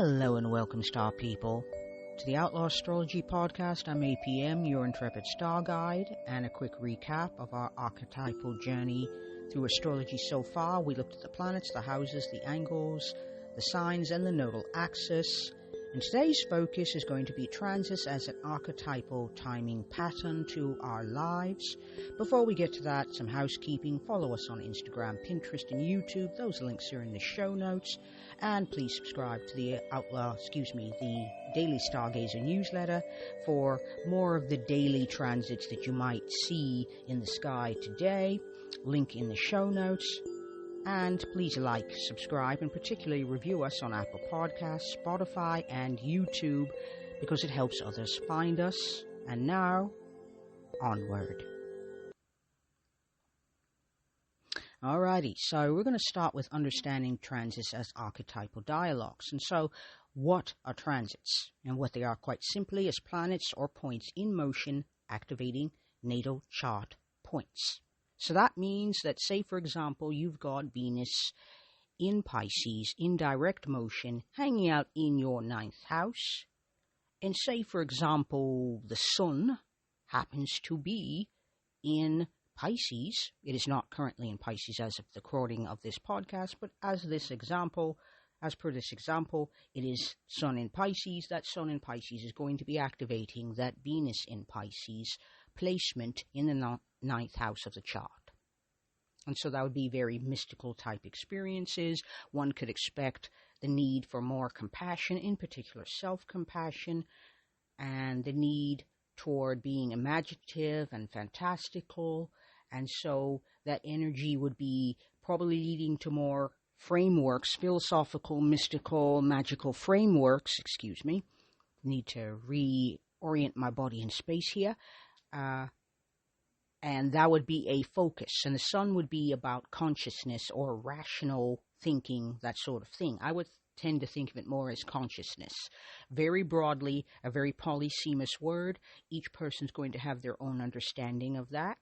Hello and welcome, star people, to the Outlaw Astrology Podcast. I'm APM, your intrepid star guide, and a quick recap of our archetypal journey through astrology so far. We looked at the planets, the houses, the angles, the signs, and the nodal axis. And today's focus is going to be transits as an archetypal timing pattern to our lives. Before we get to that, some housekeeping. Follow us on Instagram, Pinterest, and YouTube. Those links are in the show notes. And please subscribe to the the Daily Stargazer newsletter for more of the daily transits that you might see in the sky today. Link in the show notes. And please like, subscribe, and particularly review us on Apple Podcasts, Spotify, and YouTube because it helps others find us. And now, onward. Alrighty, so we're going to start with understanding transits as archetypal dialogues. And so, what are transits? And what they are quite simply is planets or points in motion activating natal chart points. So that means that, say, for example, you've got Venus in Pisces in direct motion hanging out in your 9th house. And say, for example, the Sun happens to be in Pisces. It is not currently in Pisces as of the recording of this podcast, but as per this example, it is Sun in Pisces. That Sun in Pisces is going to be activating that Venus in Pisces placement in the 9th house of the chart. And so that would be very mystical type experiences. One could expect the need for more compassion, in particular self-compassion, and the need toward being imaginative and fantastical. And so that energy would be probably leading to more frameworks, philosophical, mystical, magical frameworks, Need to reorient my body in space here. And that would be a focus. And the Sun would be about consciousness or rational thinking, that sort of thing. I would tend to think of it more as consciousness. Very broadly, a very polysemous word. Each person's going to have their own understanding of that.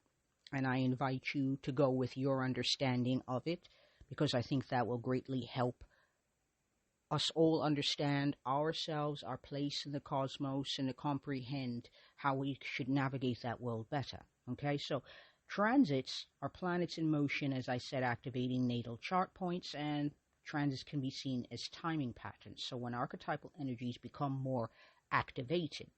And I invite you to go with your understanding of it, because I think that will greatly help us all understand ourselves, our place in the cosmos, and to comprehend how we should navigate that world better. Okay, so transits are planets in motion, as I said, activating natal chart points, and transits can be seen as timing patterns. So when archetypal energies become more activated.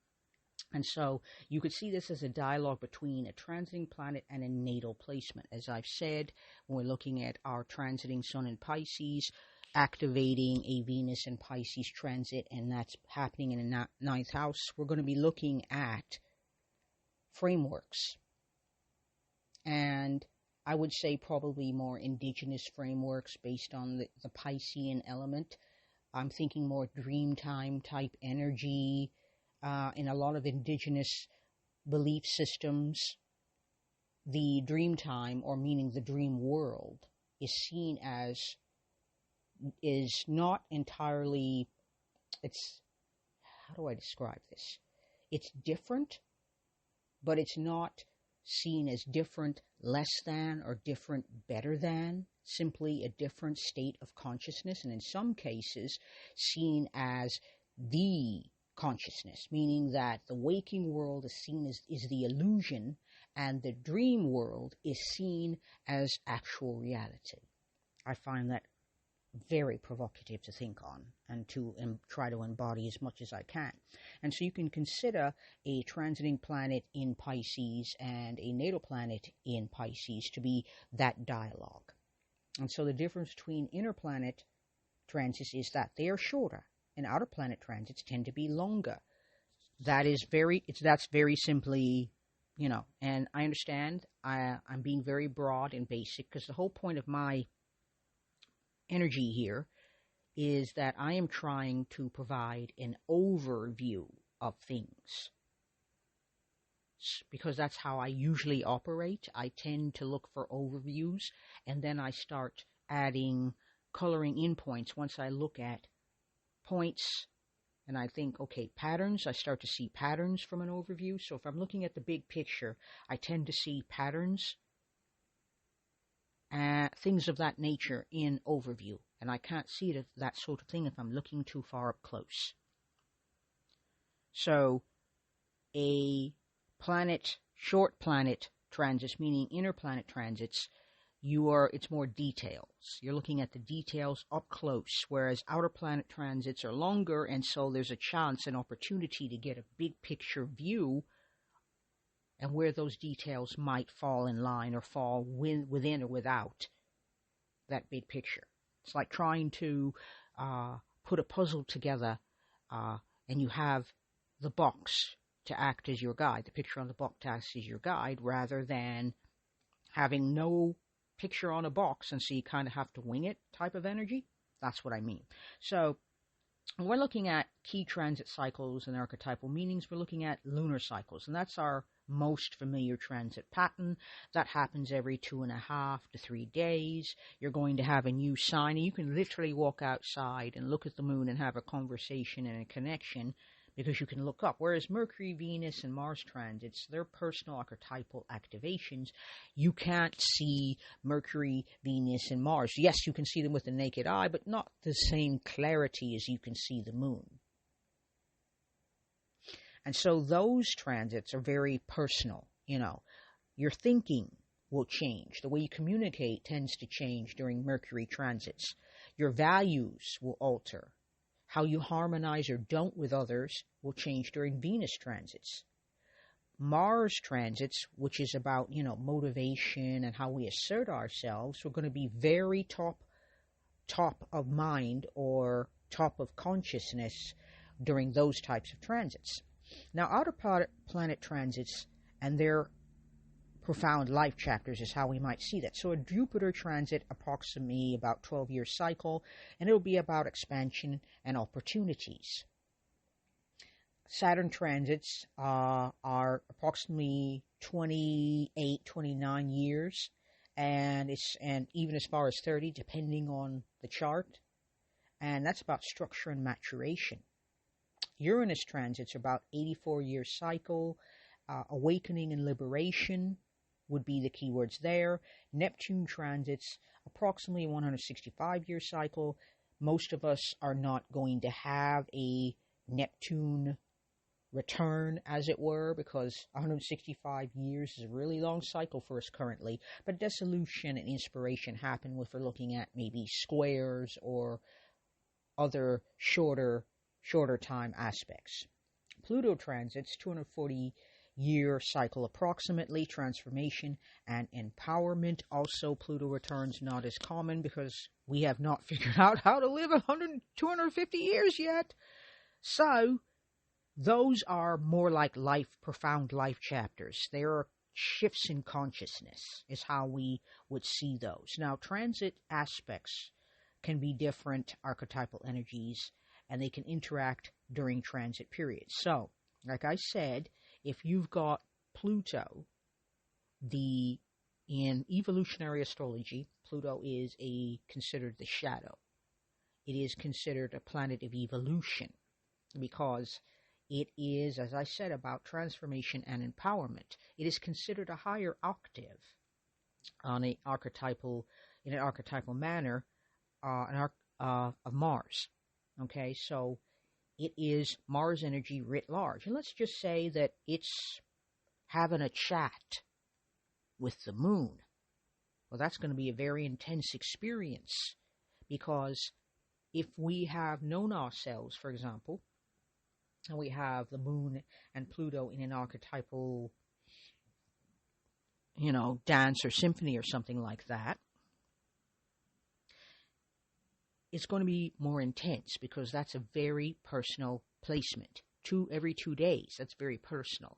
And so you could see this as a dialogue between a transiting planet and a natal placement. As I've said, when we're looking at our transiting Sun in Pisces, activating a Venus in Pisces transit, and that's happening in the 9th house, we're going to be looking at frameworks. And I would say probably more indigenous frameworks based on the Piscean element. I'm thinking more dreamtime type energy. In a lot of indigenous belief systems, the dreamtime, or meaning the dream world, is not entirely, how do I describe this? It's different, but it's not seen as different, less than, or different, better than, simply a different state of consciousness, and in some cases seen as the consciousness, meaning that the waking world is seen as the illusion, and the dream world is seen as actual reality. I find that very provocative to think on and to try to embody as much as I can. And so you can consider a transiting planet in Pisces and a natal planet in Pisces to be that dialogue. And so the difference between inner planet transits is that they are shorter, and outer planet transits tend to be longer. That's very simply, and I understand I'm being very broad and basic, because the whole point of my energy here is that I am trying to provide an overview of things, because that's how I usually operate. I tend to look for overviews, and then I start adding coloring in points once I look at points and I think, okay, patterns. I start to see patterns from an overview. So if I'm looking at the big picture, I tend to see patterns, things of that nature in overview. And I can't see that sort of thing if I'm looking too far up close. So a short planet transits, meaning inner planet transits, it's more details. You're looking at the details up close, whereas outer planet transits are longer, and so there's a chance, an opportunity to get a big picture view and where those details might fall in line or fall within or without that big picture. It's like trying to put a puzzle together, and you have the box to act as your guide, the picture on the box to act as your guide, rather than having no picture on a box, and so you kind of have to wing it type of energy. That's what I mean. So when we're looking at key transit cycles and archetypal meanings, we're looking at lunar cycles, and that's our most familiar transit pattern. That happens every 2.5 to 3 days. You're going to have a new sign, and you can literally walk outside and look at the moon and have a conversation and a connection, because you can look up. Whereas Mercury, Venus, and Mars transits, they're personal archetypal activations. You can't see Mercury, Venus, and Mars. Yes, you can see them with the naked eye, but not the same clarity as you can see the moon. And so those transits are very personal. Your thinking will change. The way you communicate tends to change during Mercury transits. Your values will alter. How you harmonize or don't with others will change during Venus transits. Mars transits, which is about, motivation and how we assert ourselves, we're going to be very top of mind or top of consciousness during those types of transits. Now, outer planet transits and their profound life chapters is how we might see that. So a Jupiter transit, approximately about 12-year cycle, and it'll be about expansion and opportunities. Saturn transits are approximately 28, 29 years, and even as far as 30, depending on the chart. And that's about structure and maturation. Uranus transits are about 84-year cycle. Awakening and liberation would be the keywords there. Neptune transits, approximately 165-year cycle. Most of us are not going to have a Neptune return, as it were, because 165 years is a really long cycle for us currently. But dissolution and inspiration happen if we're looking at maybe squares or other shorter time aspects. Pluto transits, 240-year cycle approximately, transformation and empowerment. Also, Pluto returns not as common because we have not figured out how to live 250 years yet. So, those are more like profound life chapters. They are shifts in consciousness, is how we would see those. Now, transit aspects can be different archetypal energies, and they can interact during transit periods. So, like I said, if you've got Pluto, in evolutionary astrology, Pluto is considered the shadow. It is considered a planet of evolution because it is, as I said, about transformation and empowerment. It is considered a higher octave in an archetypal manner of Mars. Okay, so it is Mars energy writ large. And let's just say that it's having a chat with the moon. Well, that's going to be a very intense experience, because if we have known ourselves, for example, and we have the moon and Pluto in an archetypal, dance or symphony or something like that, it's going to be more intense because that's a very personal placement. Every 2 days, that's very personal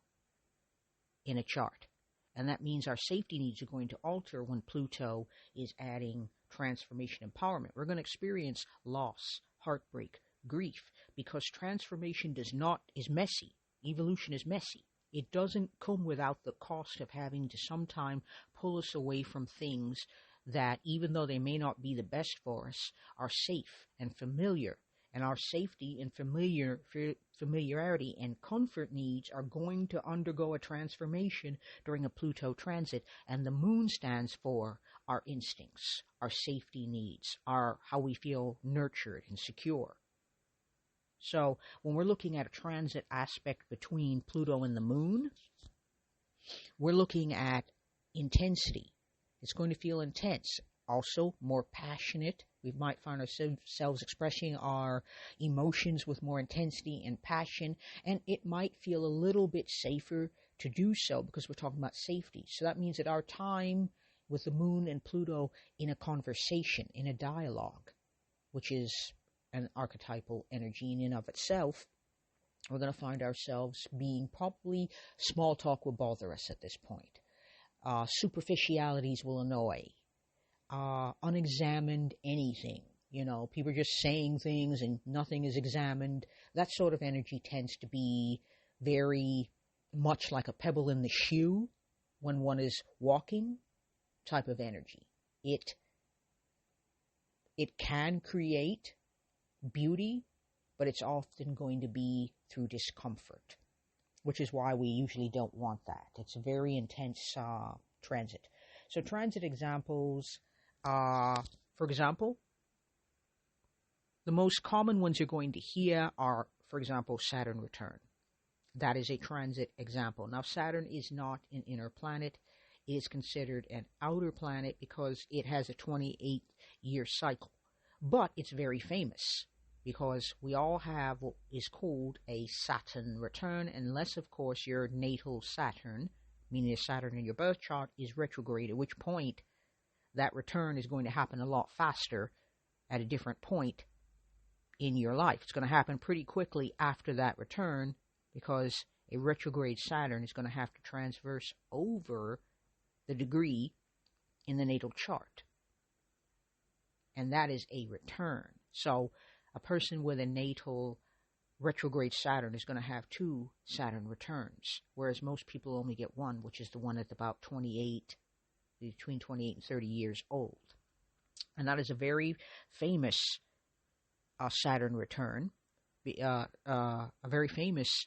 in a chart. And that means our safety needs are going to alter when Pluto is adding transformation empowerment. We're going to experience loss, heartbreak, grief, because transformation is messy. Evolution is messy. It doesn't come without the cost of having to sometime pull us away from things that, even though they may not be the best for us, are safe and familiar And our safety and familiarity and comfort needs are going to undergo a transformation during a Pluto transit. And the moon stands for our instincts, our safety needs, how we feel nurtured and secure. So when we're looking at a transit aspect between Pluto and the moon, we're looking at intensity. It's going to feel intense. Also more passionate. We might find ourselves expressing our emotions with more intensity and passion, and it might feel a little bit safer to do so because we're talking about safety. So that means that our time with the moon and Pluto in a conversation, in a dialogue, which is an archetypal energy in and of itself, we're going to find ourselves being probably small talk will bother us at this point. Superficialities will annoy. Unexamined anything. People are just saying things and nothing is examined. That sort of energy tends to be very much like a pebble in the shoe when one is walking type of energy. It can create beauty, but it's often going to be through discomfort, which is why we usually don't want that. It's a very intense transit. So transit examples, for example, the most common ones you're going to hear are, for example, Saturn return. That is a transit example. Now, Saturn is not an inner planet. It is considered an outer planet because it has a 28-year cycle. But it's very famous because we all have what is called a Saturn return, unless, of course, your natal Saturn, meaning the Saturn in your birth chart, is retrograde, at which point that return is going to happen a lot faster at a different point in your life. It's going to happen pretty quickly after that return because a retrograde Saturn is going to have to transverse over the degree in the natal chart. And that is a return. So a person with a natal retrograde Saturn is going to have 2 Saturn returns, whereas most people only get one, which is the one at about between 28 and 30 years old. And that is a very famous Saturn return, a very famous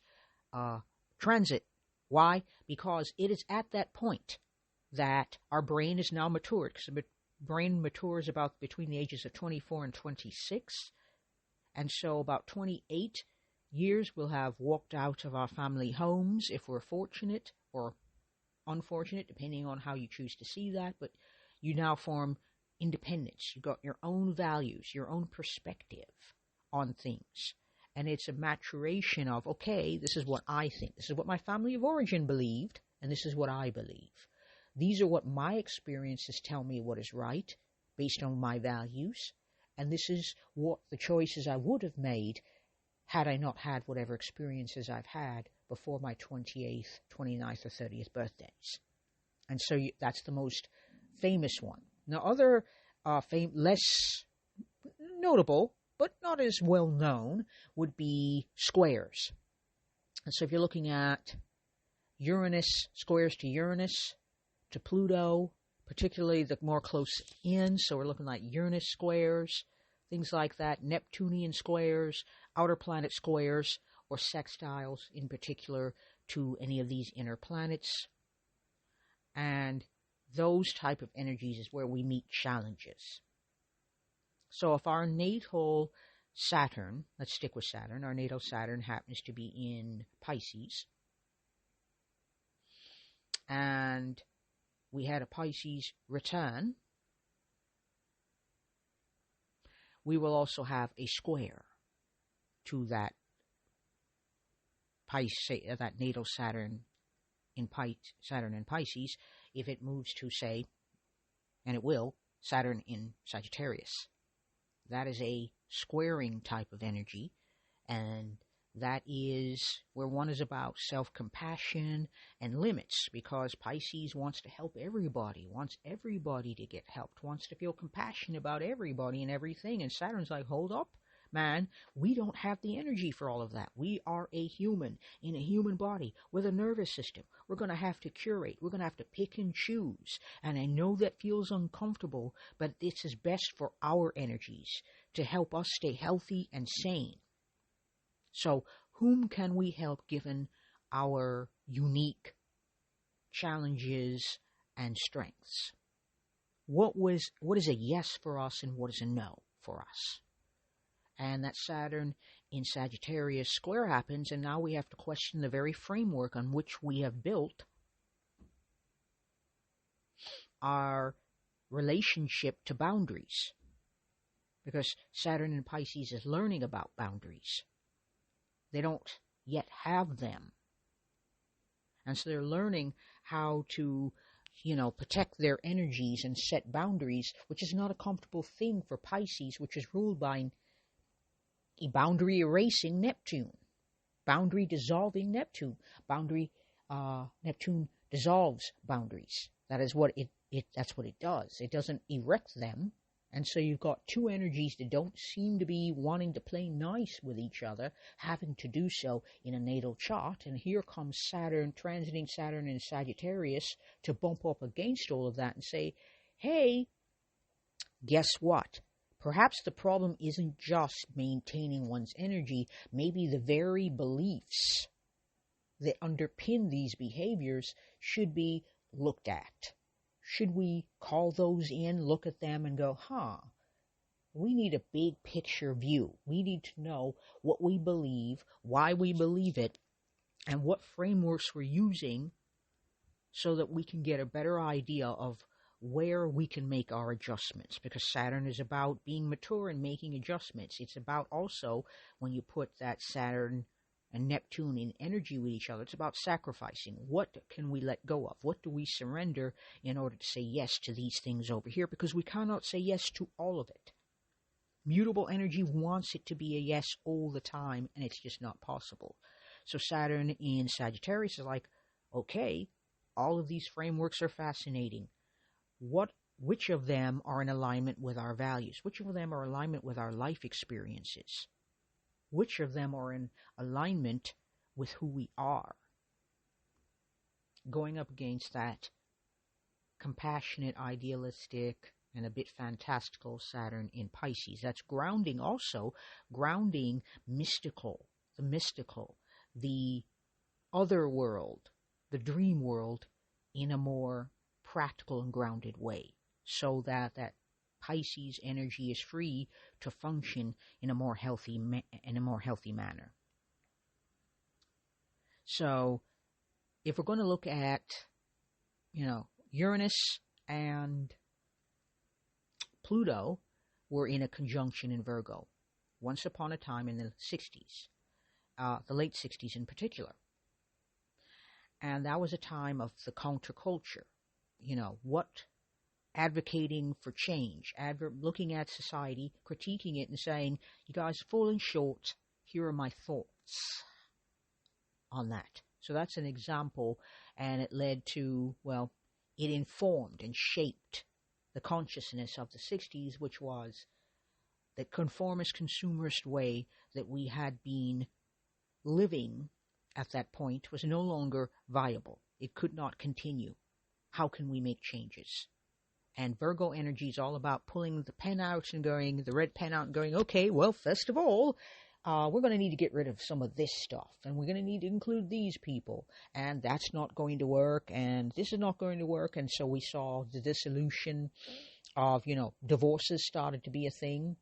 transit. Why? Because it is at that point that our brain is now matured, because the brain matures about between the ages of 24 and 26. And so about 28 years we'll have walked out of our family homes if we're fortunate, or unfortunate, depending on how you choose to see that, but you now form independence. You've got your own values, your own perspective on things. And it's a maturation of, okay, this is what I think. This is what my family of origin believed, and this is what I believe. These are what my experiences tell me what is right, based on my values, and this is what the choices I would have made had I not had whatever experiences I've had before my 28th, 29th, or 30th birthdays. And so that's the most famous one. Now, other less notable, but not as well known, would be squares. And so if you're looking at Uranus, squares to Uranus, to Pluto, particularly the more close in, so we're looking like Uranus squares, things like that, Neptunian squares, outer planet squares, or sextiles in particular to any of these inner planets. And those type of energies is where we meet challenges. So if our natal Saturn, let's stick with Saturn, our natal Saturn happens to be in Pisces, and we had a Pisces return, we will also have a square to that that natal Saturn in Pisces, if it moves to, say, and it will, Saturn in Sagittarius. That is a squaring type of energy, and that is where one is about self-compassion and limits, because Pisces wants to help everybody, wants everybody to get helped, wants to feel compassion about everybody and everything, and Saturn's like, hold up, man, we don't have the energy for all of that. We are a human in a human body with a nervous system. We're going to have to curate. We're going to have to pick and choose. And I know that feels uncomfortable, but this is best for our energies to help us stay healthy and sane. So whom can we help given our unique challenges and strengths? What is a yes for us and what is a no for us? And that Saturn in Sagittarius square happens, and now we have to question the very framework on which we have built our relationship to boundaries. Because Saturn in Pisces is learning about boundaries. They don't yet have them. And so they're learning how to protect their energies and set boundaries, which is not a comfortable thing for Pisces, which is ruled by a boundary erasing Neptune, boundary dissolving Neptune. Neptune dissolves boundaries. That is what that's what it does. It doesn't erect them. And so you've got two energies that don't seem to be wanting to play nice with each other, having to do so in a natal chart. And here comes Saturn, transiting Saturn in Sagittarius, to bump up against all of that and say, hey, guess what? Perhaps the problem isn't just maintaining one's energy. Maybe the very beliefs that underpin these behaviors should be looked at. Should we call those in, look at them, and go, we need a big picture view. We need to know what we believe, why we believe it, and what frameworks we're using so that we can get a better idea of where we can make our adjustments. Because Saturn is about being mature and making adjustments. It's about also, when you put that Saturn and Neptune in energy with each other, it's about sacrificing. What can we let go of? What do we surrender in order to say yes to these things over here? Because we cannot say yes to all of it. Mutable energy wants it to be a yes all the time, and it's just not possible. So Saturn in Sagittarius is like, okay, all of these frameworks are fascinating. Which of them are in alignment with our values? Which of them are in alignment with our life experiences? Which of them are in alignment with who we are? Going up against that compassionate, idealistic, and a bit fantastical Saturn in Pisces. That's grounding mystical, the other world, the dream world, in a more practical and grounded way, so that Pisces energy is free to function in a more healthy manner. So, if we're going to look at, Uranus and Pluto were in a conjunction in Virgo once upon a time in the 60s, the late 60s in particular. And that was a time of the counterculture. Advocating for change, looking at society, critiquing it and saying, you guys are falling short, here are my thoughts on that. So that's an example, and it led to, it informed and shaped the consciousness of the 60s, which was the conformist, consumerist way that we had been living at that point was no longer viable. It could not continue. How can we make changes? And Virgo energy is all about pulling the pen out and the red pen out and going, okay, well, first of all, we're going to need to get rid of some of this stuff, and we're going to need to include these people, and that's not going to work, and this is not going to work. And so we saw the dissolution of, divorces started to be a thing.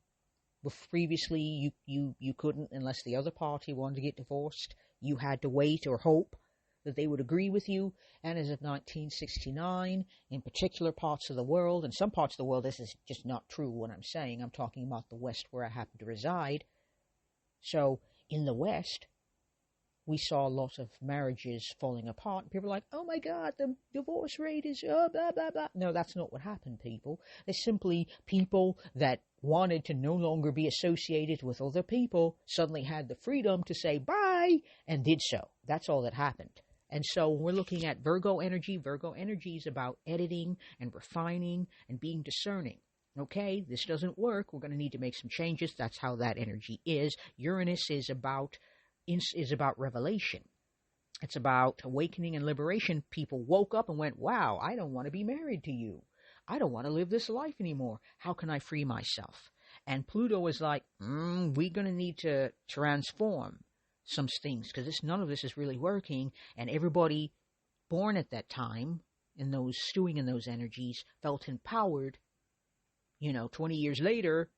Previously, you couldn't, unless the other party wanted to get divorced. You had to wait or hope that they would agree with you. And as of 1969, in particular parts of the world, and some parts of the world, this is just not true what I'm saying. I'm talking about the West where I happen to reside. So in the West, we saw a lot of marriages falling apart. People were like, oh my God, the divorce rate is blah, blah, blah. No, that's not what happened, people. They're simply people that wanted to no longer be associated with other people, suddenly had the freedom to say bye, and did so. That's all that happened. And so when we're looking at Virgo energy is about editing and refining and being discerning. Okay, this doesn't work. We're going to need to make some changes. That's how that energy is. Uranus is about revelation. It's about awakening and liberation. People woke up and went, wow, I don't want to be married to you. I don't want to live this life anymore. How can I free myself? And Pluto is like, we're going to need to transform some things because none of this is really working. And everybody born at that time, stewing in those energies, felt empowered, 20 years later,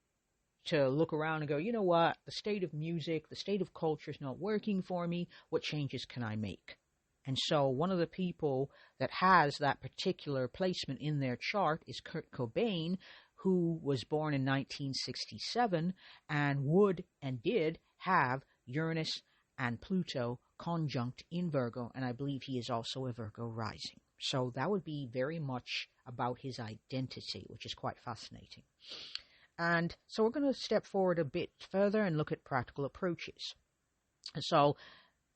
to look around and go, you know what, the state of music, the state of culture is not working for me. What changes can I make? And so one of the people that has that particular placement in their chart is Kurt Cobain, who was born in 1967 and would and did have Uranus and Pluto conjunct in Virgo, and I believe he is also a Virgo rising. So that would be very much about his identity, which is quite fascinating. And so we're going to step forward a bit further and look at practical approaches. So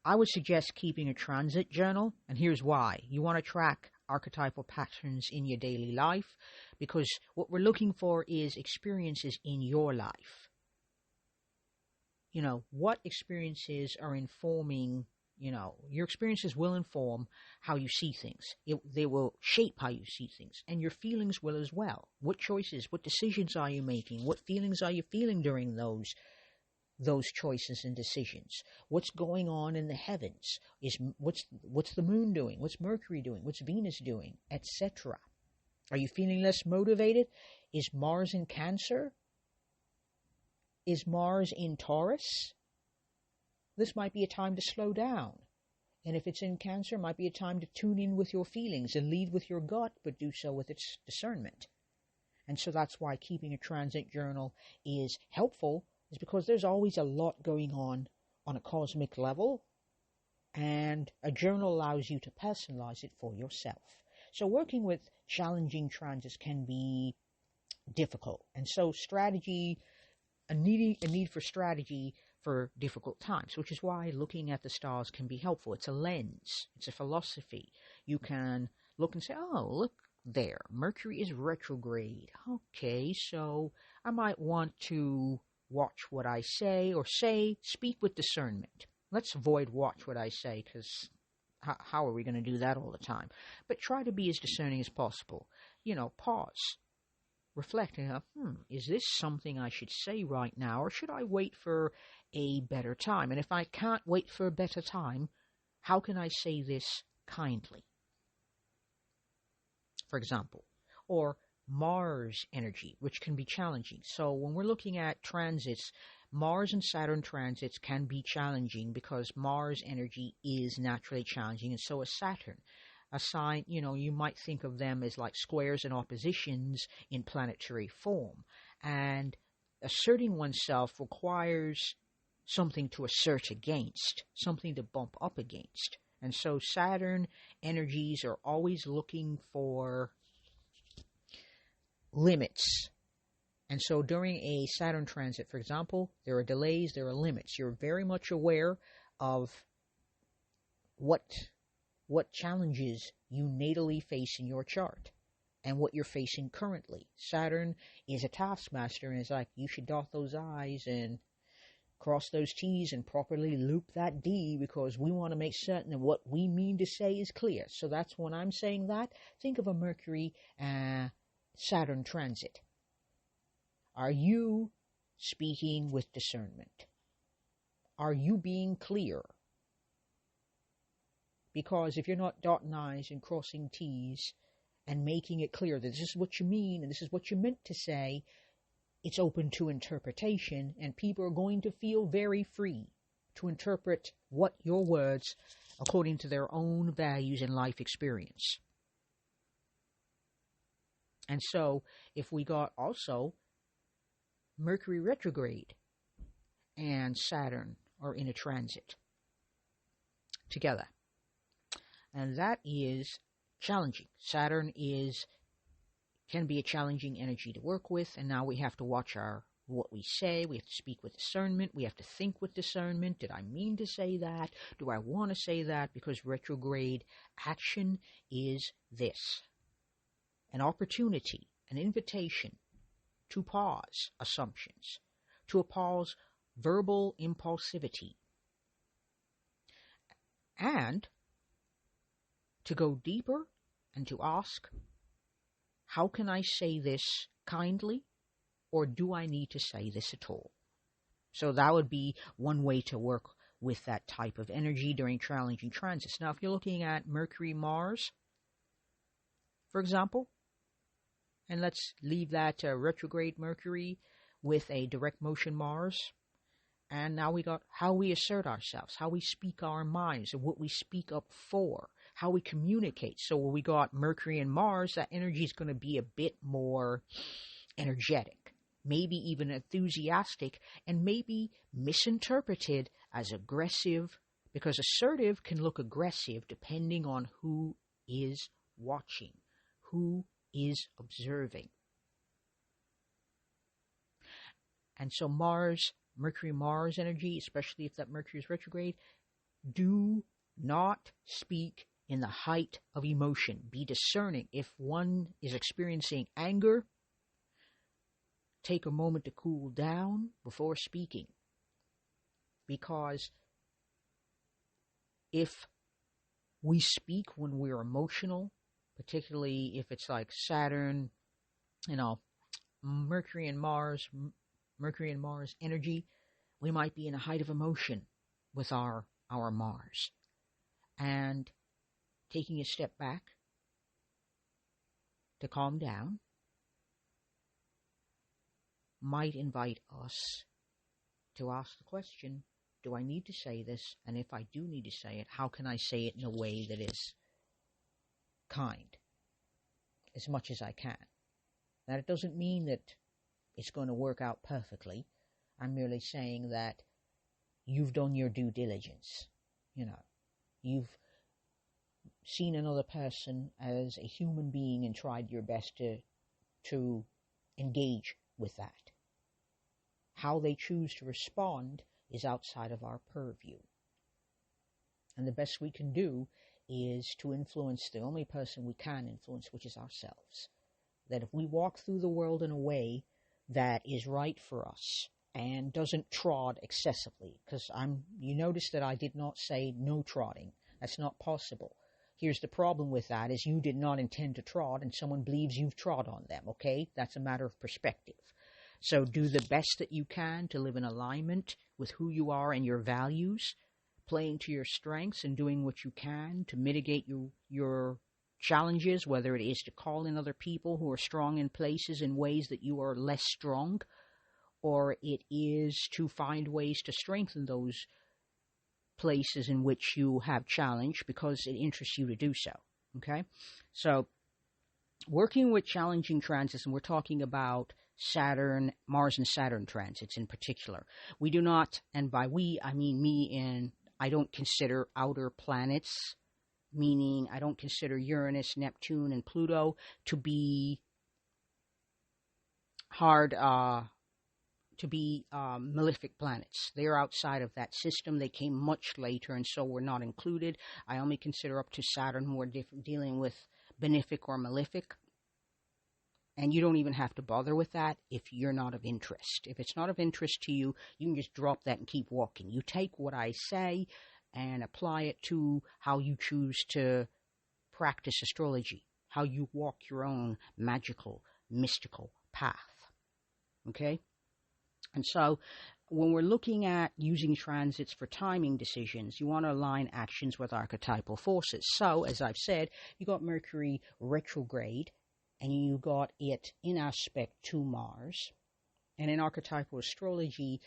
I would suggest keeping a transit journal, and here's why. You want to track archetypal patterns in your daily life, because what we're looking for is experiences in your life. What experiences are informing, your experiences will inform how you see things. They will shape how you see things, and your feelings will as well. What choices, what decisions are you making? What feelings are you feeling during those choices and decisions? What's going on in the heavens? What's the moon doing? What's Mercury doing? What's Venus doing? Etc. Are you feeling less motivated? Is Mars in Cancer? Is Mars in Taurus? This might be a time to slow down. And if it's in Cancer, it might be a time to tune in with your feelings and lead with your gut, but do so with its discernment. And so that's why keeping a transit journal is helpful, is because there's always a lot going on a cosmic level, and a journal allows you to personalize it for yourself. So working with challenging transits can be difficult. And so a need for strategy for difficult times, which is why looking at the stars can be helpful. It's a lens. It's a philosophy. You can look and say, oh, look there. Mercury is retrograde. Okay, so I might want to watch what I say, or speak with discernment. Let's avoid watch what I say, because how are we going to do that all the time? But try to be as discerning as possible. Pause. Reflecting, is this something I should say right now, or should I wait for a better time? And if I can't wait for a better time, how can I say this kindly? For example, or Mars energy, which can be challenging. So when we're looking at transits, Mars and Saturn transits can be challenging because Mars energy is naturally challenging, and so is Saturn. A sign, you might think of them as like squares and oppositions in planetary form. And asserting oneself requires something to assert against, something to bump up against. And so Saturn energies are always looking for limits. And so during a Saturn transit, for example, there are delays, there are limits. You're very much aware of what challenges you natally face in your chart and what you're facing currently. Saturn is a taskmaster and is like, you should dot those I's and cross those T's and properly loop that D, because we want to make certain that what we mean to say is clear. So that's when I'm saying that. Think of a Mercury Saturn transit. Are you speaking with discernment? Are you being clear? Because if you're not dotting I's and crossing T's and making it clear that this is what you mean and this is what you meant to say, it's open to interpretation, and people are going to feel very free to interpret what your words according to their own values and life experience. And so if we got also Mercury retrograde and Saturn are in a transit together, and that is challenging. Saturn can be a challenging energy to work with, and now we have to watch what we say. We have to speak with discernment. We have to think with discernment. Did I mean to say that? Do I want to say that? Because retrograde action is this: an opportunity, an invitation to pause assumptions, to pause verbal impulsivity, and to go deeper and to ask, how can I say this kindly, or do I need to say this at all? So that would be one way to work with that type of energy during challenging transits. Now, if you're looking at Mercury, Mars, for example, and let's leave that retrograde Mercury with a direct motion Mars, and now we got how we assert ourselves, how we speak our minds, and what we speak up for, how we communicate. So when we got Mercury and Mars, that energy is going to be a bit more energetic, maybe even enthusiastic, and maybe misinterpreted as aggressive, because assertive can look aggressive depending on who is watching, who is observing. And so Mercury-Mars energy, especially if that Mercury is retrograde, do not speak in the height of emotion. Be discerning. If one is experiencing anger, take a moment to cool down before speaking. Because if we speak when we're emotional, particularly if it's like Saturn, Mercury and Mars energy, we might be in a height of emotion with our Mars. And taking a step back to calm down might invite us to ask the question, do I need to say this? And if I do need to say it, how can I say it in a way that is kind, as much as I can? Now, it doesn't mean that it's going to work out perfectly. I'm merely saying that you've done your due diligence. You've seen another person as a human being and tried your best to engage with that. How they choose to respond is outside of our purview. And the best we can do is to influence the only person we can influence, which is ourselves. That if we walk through the world in a way that is right for us and doesn't trod excessively, because you notice that I did not say no trotting. That's not possible. Here's the problem with that, is you did not intend to trod and someone believes you've trod on them, okay? That's a matter of perspective. So do the best that you can to live in alignment with who you are and your values, playing to your strengths and doing what you can to mitigate your challenges, whether it is to call in other people who are strong in places in ways that you are less strong, or it is to find ways to strengthen those places in which you have challenge because it interests you to do so, okay? So working with challenging transits, and we're talking about Mars and Saturn transits in particular. We do not, and by we, I mean me, and I don't consider outer planets, meaning I don't consider Uranus, Neptune, and Pluto to be malefic planets. They're outside of that system. They came much later, and so were not included. I only consider up to Saturn who are dealing with benefic or malefic. And you don't even have to bother with that if you're not of interest. If it's not of interest to you, you can just drop that and keep walking. You take what I say and apply it to how you choose to practice astrology, how you walk your own magical, mystical path. Okay? And so when we're looking at using transits for timing decisions, you want to align actions with archetypal forces. So, as I've said, you got Mercury retrograde, and you got it in aspect to Mars. And in archetypal astrology,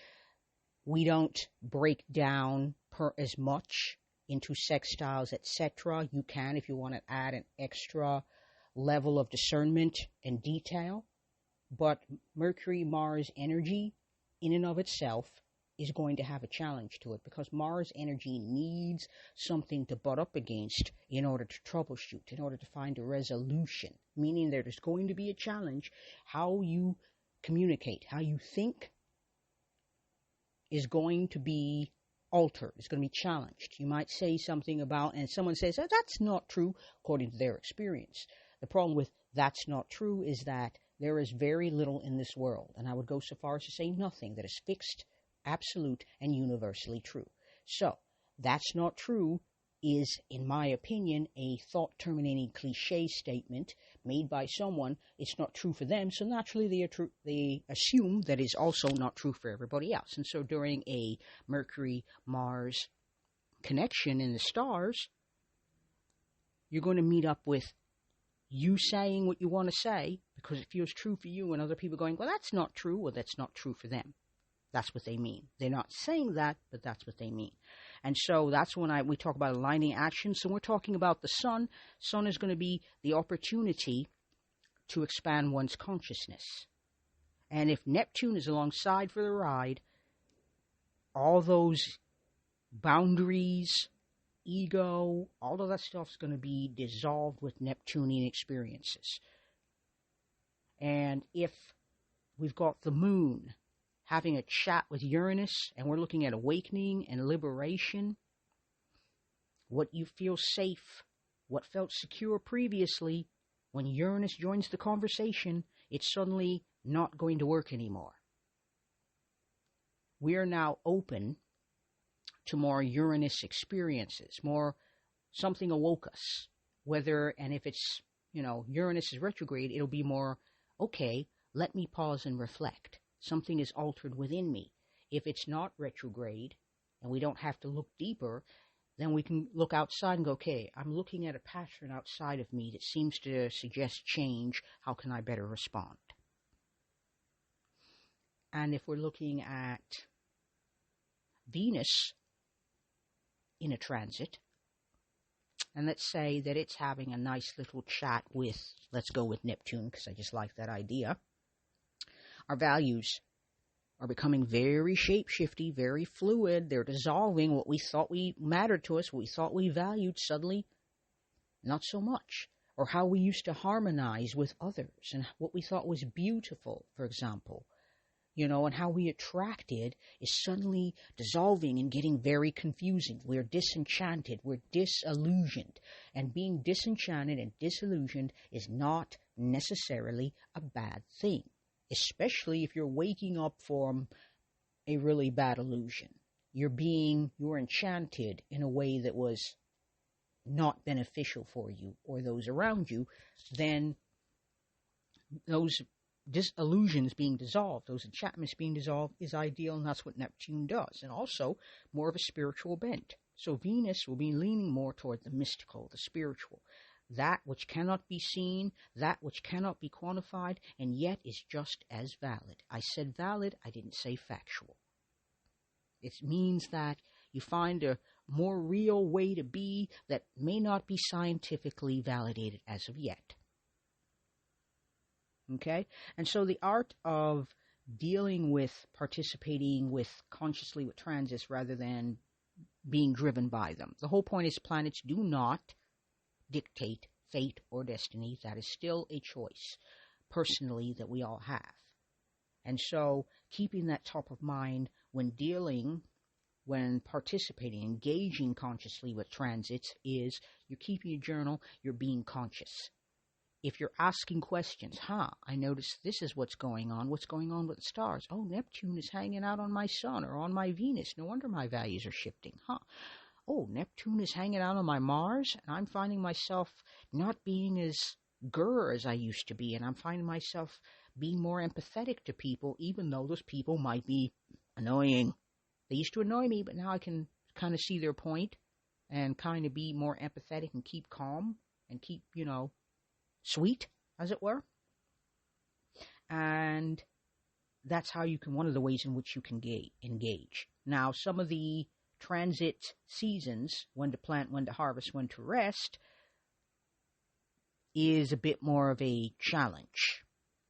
we don't break down as much into sextiles, etc. You can if you want to add an extra level of discernment and detail. But Mercury-Mars energy, in and of itself, is going to have a challenge to it, because Mars energy needs something to butt up against in order to troubleshoot, in order to find a resolution, meaning there's going to be a challenge. How you communicate, how you think is going to be altered. It's going to be challenged. You might say something about, and someone says, oh, that's not true, according to their experience. The problem with that's not true is that There is very little in this world, and I would go so far as to say nothing, that is fixed, absolute, and universally true. So, that's not true is, in my opinion, a thought-terminating cliche statement made by someone. It's not true for them, so naturally they assume that it's also not true for everybody else. And so during a Mercury-Mars connection in the stars, you're going to meet up with you saying what you want to say because it feels true for you, and other people going, well, that's not true, or that's not true for them. That's what they mean. They're not saying that, but that's what they mean. And so that's when we talk about aligning action. So we're talking about the sun. Sun is going to be the opportunity to expand one's consciousness. And if Neptune is alongside for the ride, all those boundaries, ego, all of that stuff is going to be dissolved with Neptunian experiences. And if we've got the moon having a chat with Uranus, and we're looking at awakening and liberation, what you feel safe, what felt secure previously, when Uranus joins the conversation, it's suddenly not going to work anymore. We are now open to more Uranus experiences, more something awoke us. And if it's, Uranus is retrograde, it'll be more, okay, let me pause and reflect. Something is altered within me. If it's not retrograde, and we don't have to look deeper, then we can look outside and go, okay, I'm looking at a pattern outside of me that seems to suggest change. How can I better respond? And if we're looking at Venus in a transit, and let's say that it's having a nice little chat with, let's go with Neptune, because I just like that idea. Our values are becoming very shape-shifty, very fluid. They're dissolving. What we thought we mattered to us, what we thought we valued, suddenly not so much. Or how we used to harmonize with others, and what we thought was beautiful, for example. And how we attracted is suddenly dissolving and getting very confusing. We're disenchanted. We're disillusioned. And being disenchanted and disillusioned is not necessarily a bad thing, especially if you're waking up from a really bad illusion. You're enchanted in a way that was not beneficial for you or those around you. Then those disillusions being dissolved, those enchantments being dissolved, is ideal, and that's what Neptune does. And also more of a spiritual bent. So Venus will be leaning more toward the mystical, the spiritual, that which cannot be seen, that which cannot be quantified, and yet is just as valid. I said valid, I didn't say factual. It means that you find a more real way to be that may not be scientifically validated as of yet. Okay? And so the art of dealing with, participating with, consciously with transits rather than being driven by them. The whole point is planets do not dictate fate or destiny. That is still a choice, personally, that we all have. And so keeping that top of mind when participating, engaging consciously with transits is you're keeping a journal, you're being conscious. If you're asking questions, I noticed this is what's going on with the stars. Oh, Neptune is hanging out on my sun or on my Venus. No wonder my values are shifting. Oh, Neptune is hanging out on my Mars, and I'm finding myself not being as grr as I used to be, and I'm finding myself being more empathetic to people, even though those people might be annoying. They used to annoy me, but now I can kind of see their point and kind of be more empathetic and keep calm and keep, sweet, as it were. And that's how you can, one of the ways in which you can engage. Now, some of the transit seasons, when to plant, when to harvest, when to rest, is a bit more of a challenge.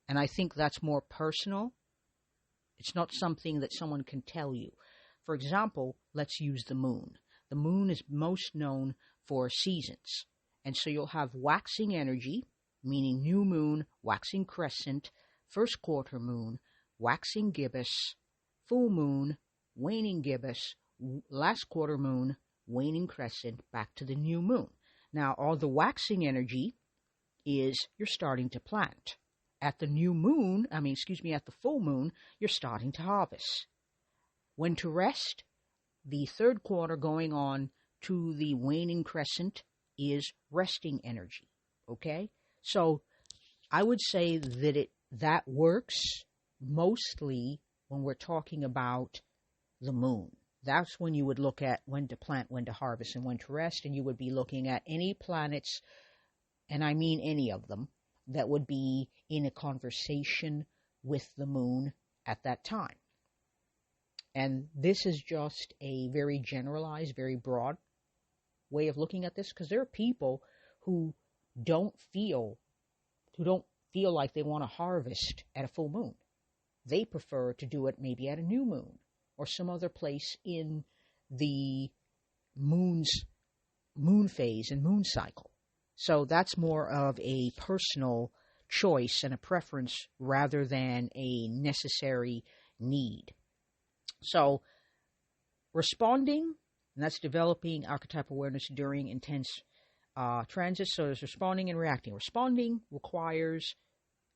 And I think that's more personal. It's not something that someone can tell you. For example, let's use the moon. The moon is most known for seasons. And so you'll have waxing energy, meaning new moon, waxing crescent, first quarter moon, waxing gibbous, full moon, waning gibbous, last quarter moon, waning crescent, back to the new moon. Now, all the waxing energy is you're starting to plant. at the full moon, you're starting to harvest. When to rest, the third quarter going on to the waning crescent is resting energy. Okay? So I would say that works mostly when we're talking about the moon. That's when you would look at when to plant, when to harvest, and when to rest, and you would be looking at any planets, and I mean any of them, that would be in a conversation with the moon at that time. And this is just a very generalized, very broad way of looking at this, because there are people who don't feel like they want to harvest at a full moon. They prefer to do it maybe at a new moon or some other place in the moon's moon phase and moon cycle. So that's more of a personal choice and a preference rather than a necessary need. So responding, and that's developing archetypal awareness during intense transits. So there's responding and reacting. Responding requires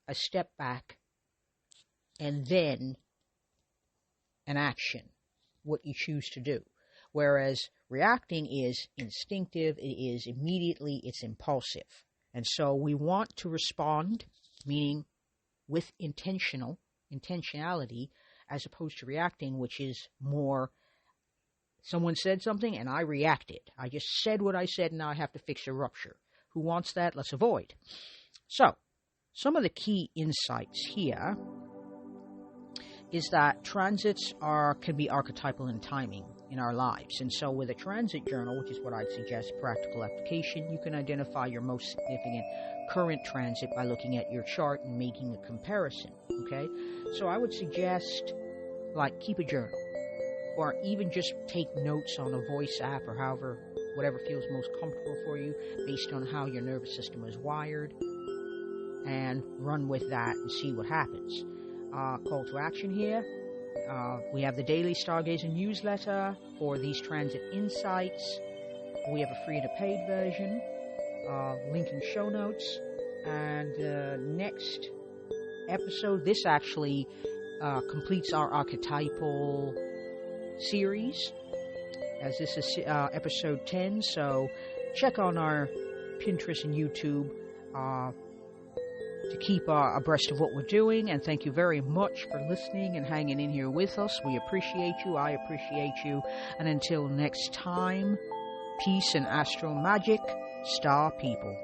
a step back and then an action, what you choose to do. Whereas reacting is instinctive, it is immediately, it's impulsive. And so we want to respond, meaning with intentionality, as opposed to reacting, which is more, someone said something and I reacted. I just said what I said and now I have to fix a rupture. Who wants that? Let's avoid. So, some of the key insights here is that transits can be archetypal in timing in our lives. And so with a transit journal, which is what I'd suggest, practical application, you can identify your most significant current transit by looking at your chart and making a comparison, okay? So I would suggest, keep a journal, or even just take notes on a voice app or whatever feels most comfortable for you based on how your nervous system is wired, and run with that and see what happens. Call to action here. We have the daily Stargazer newsletter for these transit insights. We have a free and a paid version. Link in show notes. And next episode, this actually completes our archetypal series, as this is episode 10. So check on our Pinterest and YouTube to keep abreast of what we're doing, and thank you very much for listening and hanging in here with us. We appreciate you. I appreciate you. And until next time, peace and astro magic, star people.